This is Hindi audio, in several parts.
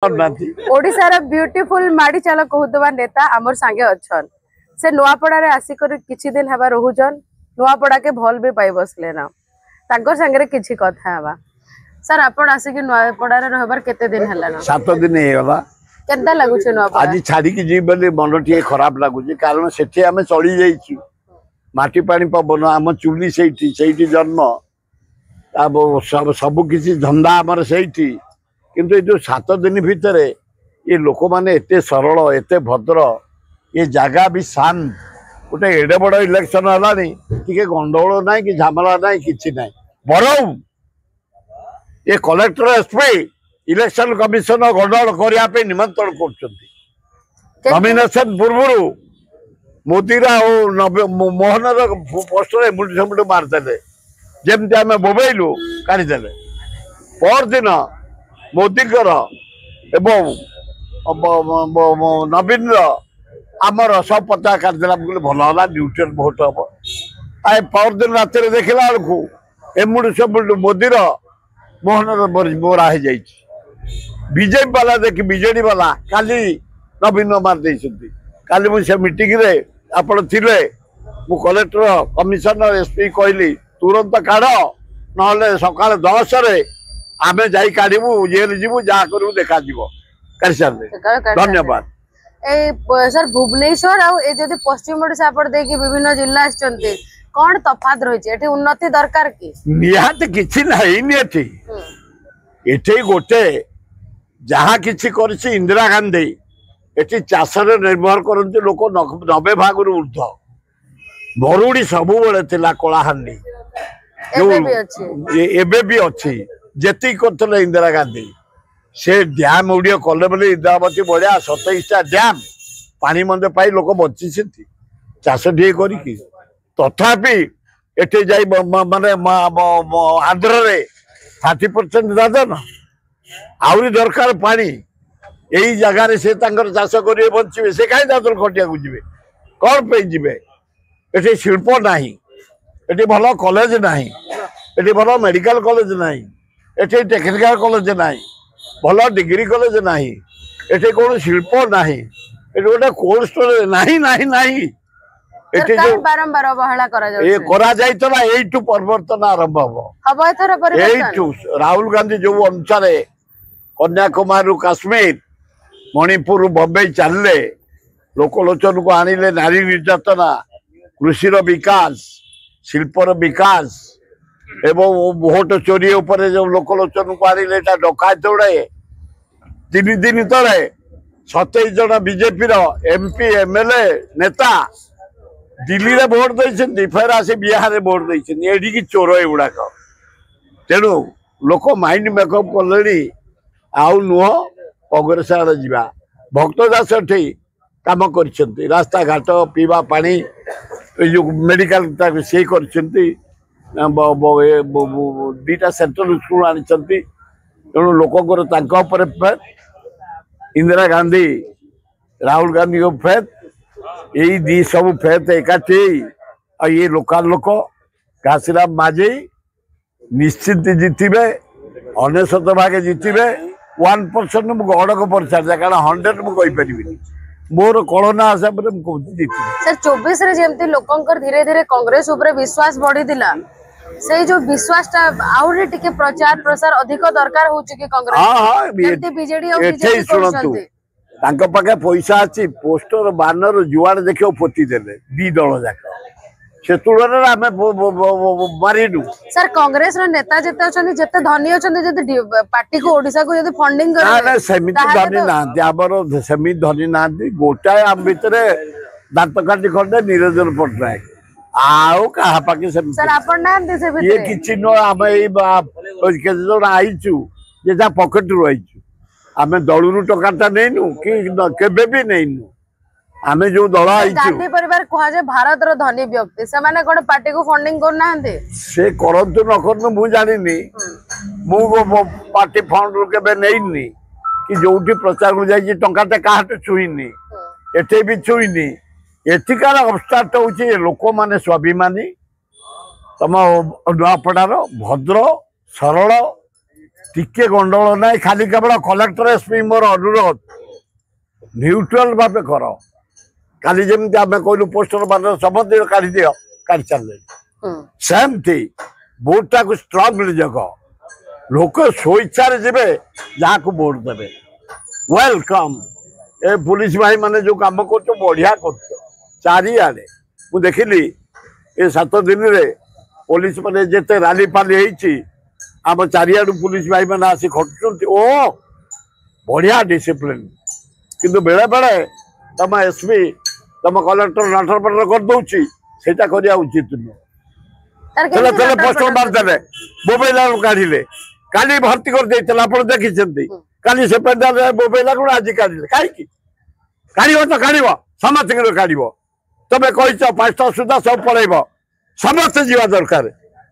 ओडिशार ब्यूटीफुल माड़ी चाल कहूबा नेता आमर सांगे अच्छन से नुआपड़ा रे आसिक किछि दिन हवा रहुजन नुआपड़ा के भल भी पाई बसले ना तांकर संगे किछि कथा हवा सर आपण आसिक नुआपड़ा रे रहबार केते दिन हला ना 7 दिन हेला केनता लागु छ नुआपड़ा आज छाड़ी की जी बोले मन टिए खराब लागु छी कारण सेठी हमें चली जाई छी माटी पानी पवन आम चुली सेठी जन्म अब सब किसी धंदा आमर सेठी किंतु ये जो 7 दिन भितर ये लोक माने एते सरल एते भद्र ये जगह भी शांत गोटे एडे बड़ इलेक्शन हलानी टिके गंडगोल ना कि झमेला ना कि ना बरम ये कलेक्टर एसपी इलेक्शन कमिशन गंडगोल करने निमंत्रण कर नॉमिनेशन पूर्व मोदीरा मोहन पोस्टर मुठ मुठ मारदे जमती आम बोबेलु काढ़ीदे पर दिन मोदीकर एवं नवीन आमर सब पता काटदेला भल है न्यूट्रल भोट हम आई पर दिन रात देखला बेलू एमुड़ सब मोदीर मोहन मोरा हो जाए बीजेपी वाला देख बीजेडी वाला काली नवीन मारदे काली मुझे मीटिंग रे आपण थिले मु कलेक्टर कमिशनर एसपी कहली तुरंत काढ़ ना सका 10 आमे जाई काढिबू जेल जीवू जा करू देखा जीवो कर सारे धन्यवाद ए सर भुवनेश्वर आ ए जदि पश्चिम ओडिशा आपण देकी विभिन्न जिल्ला आछन्ते कोन तफात रहि छै एठी उन्नति दरकार की निहात किछि नाही नेठी एठी गोटे जहा किछि करछि इंदिरा गांधी एठी चासरे निर्भर करन्ते लोक 90 भाग रु ऊर्ध्व बरुडी सब बेले थिला कोलाहांडी एबे भी अच्छी जेती करथले इंदिरा गांधी से डैम उड़ियो कले बोले इंदिरावती बढ़िया 27टा डैम पानी मंदे पाई लोक बची चाष टे करी तथापि एटे जाई माने आंध्र रे 30% दादन आउरी दरकार पानी यही जगह से चाष करिए बंचिबे से काई दादन खटिया को जिवे कौन पे जिवे एटे शिल्प नाही एटे भलो कॉलेज नाही एटे भलो मेडिकल कॉलेज नाही एटे टेक्निकल कॉलेज नाही भलो डिग्री कॉलेज नाही एटे कोन शिल्प नाही एटे गोटे कोल्ड स्टोरेज नाही नाही नाही एटे जो बारंबार अवहेला करा जाय ए करा जाय तला एटू परिवर्तन आरंभ हबो एथर परिवर्तन एटू राहुल गांधी जो अनुसार कन्याकुमारी काश्मीर मणिपुर बम्बई चलले लोकलोचन को आनिले नारी निर्यातना कृषि विकास शिल्पर विकास एवं भोट चोरी उपरे जो लोकलोचन को आनिले डकायत उड़े 3 दिन तले 27 जन बीजेपी एमपी एमएलए नेता दिल्ली रे भोट देइछन्ती फेर आसे बिहार रे भोट देइछन्ती एडी की चोर एगुड़ाक तेणु लोक माइंड मेकअप कले आउ नुह कांग्रेस आड़े जा भक्त दास ठी काम कर रास्ता घाट पीवा पानी जो मेडिकल से दीटा सेंट्रल स्कूल आनी तेणु लोक इंदिरा गांधी राहुल गांधी को फेत यही दी सब फेत एकाठी ये लोकल लोक घासीराम माझी निश्चित जीतबे 99 भागे जीतबे 1% गड़क प्रचार कारण 100 मुझे मोर कलना आशा सर 24 रे जेमती लोकंकर धीरे धीरे कांग्रेस ऊपर विश्वास बढ़ी दिला से जो विश्वास टा आउरी टिके प्रचार प्रसार अधिक दरकार होची कि कांग्रेस हां जेमती बीजेडी और बीजेपी सुनतु तांका पाके पैसा अछि पोस्टर बैनर जुआड़ देखियो पोती देले दी दल जाक से तुलना आम मारिनु सर कांग्रेस रो नेता जते अछन जते धनी अछन जते पार्टी को ओडिसा को जते फंडिंग करे ना समिति धनी ना आबर समिति धनी ना गोटाए आम भितरे दांत काटी खंडे निरंजन पटनायक आउ कहा पाके सर आपण नाम दे से ये किछि न आम ए के जण आइचु जे जा पॉकेट रो आइचु आमे दळुरु टकाटा नेनु कि केबे भी नेनु आमे जो दल आइचु गांधी परिवार कहा जे भारत रो धनी व्यक्ति से माने कोन पार्टी को फंडिंग कर नाहंते से करंतु न करन मु जानिनी मु पार्टी फंड रो केबे नेइनी कि जोठी प्रचार को जाई टंकाटे काहटे छुईनी एते भी छुईनी एथिकार अबस्टार्ट होची लोक माने स्वाभिमानी तम नुआपड़ार भद्र सरल टिके गंडगोल ना खाली केवल कलेक्टर एसपी मोर अनुरोध न्यूट्रल भाव कर काली जमी आम कहलु पोस्टर मान समझ काढ़ी दियो काढ़ी चल सेमती भोटा को स्ट्रंगली जग लोक स्वेच्छा जीवे जहाँ को भोट देवे वेलकम ए पुलिस भाई माने जो काम कर बढ़िया कर चारिआडे मु देखिली ए 7 दिन रे पुलिस माने जेते राली पाली होईची आम चारिआडू पुलिस भाई मैंने आसी खटुंट ओ बढ़िया डिसिप्लिन किंतु बेले बेले तुम एसपी तुम कलेक्टर नाटर पटर कर दौची सेटा करिया उचित नुह चलो चलो पोस्टर मारदेले मोबाइल काढ़िले काली भर्ती कर देइतला आपण देखिछंती काली से पेंडाल मोबाइल को आज काढ़िले काई की काढ़िबो तो काढ़िबो समस्त के काढ़िबो तबे कहिछ 5टा सुधा सब पळैबो समस्त जीवा दरकार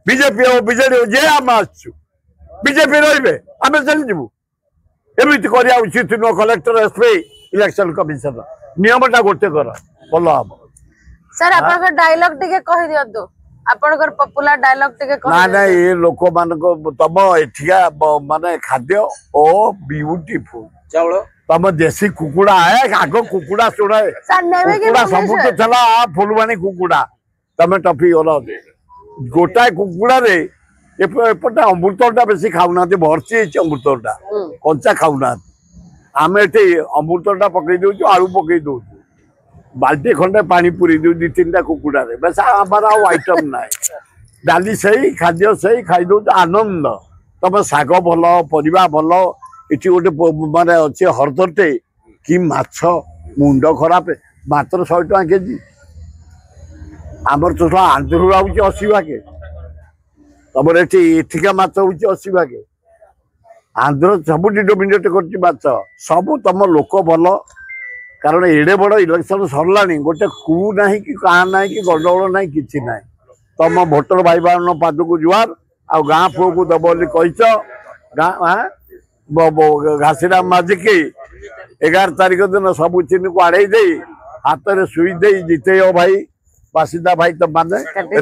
बीजेपी हो बीजेडी हो जे आम आसु बीजेपी रही आम चली जीवु एमती करिया उचित नुह कलेक्टर एसपी इलेक्शन कमिशन नियमटा गोटे कर भल हम सर आपन डायलॉग टिके कहि दियंतु आपनकर पॉपुलर डायलॉग टिके कहि ना ना ये लोक मान को तम एठिया माने खाद्य ओ ब्यूटीफुल चावल तम देसी कुकुड़ा है आगो कुकुड़ा सुना सर नेवे के कुकुड़ा सब चला फुलवाणी कुकुड़ा तमे टफी गल गोटाए कुकुड़ा रे एपटे अमृतटा बेसी खाऊना भर्ती अमृतटा कंचा खाऊना आम ये अमृतटा पकई दौ आलू पकई दौ बाल्टी खंडे पानी पूरी दौ 2-3टा कुकुड़ा रे बस आमार आइटम ना डाली सही खाद्य सही खाई दौ आनंद तम शाग भल परिवा भल इटी गोटे माने अच्छे हरदटे कि माछ मुंड खराब मात्र 100 टका केजी आमर तो आंध्र आउची 80 भागे तम एठिका माछ हूँ 80 भागे आंध्र सब डोमिनेट कर सब तुम लोक भल कारण एड़े बड़ इलेक्शन सरला गोटे कू ना कि क्या ना कि गंडगोल ना कि ना तुम भोटर भाई मान पाद को जुआर आ गाँ पुओ को दब बोली गाँ घासीराम माजिकी 11 तारीख दिन सब चिन्ह को आड़े दे हाथ में सुई दे जीते भाई बासिंदा भाई तुम माने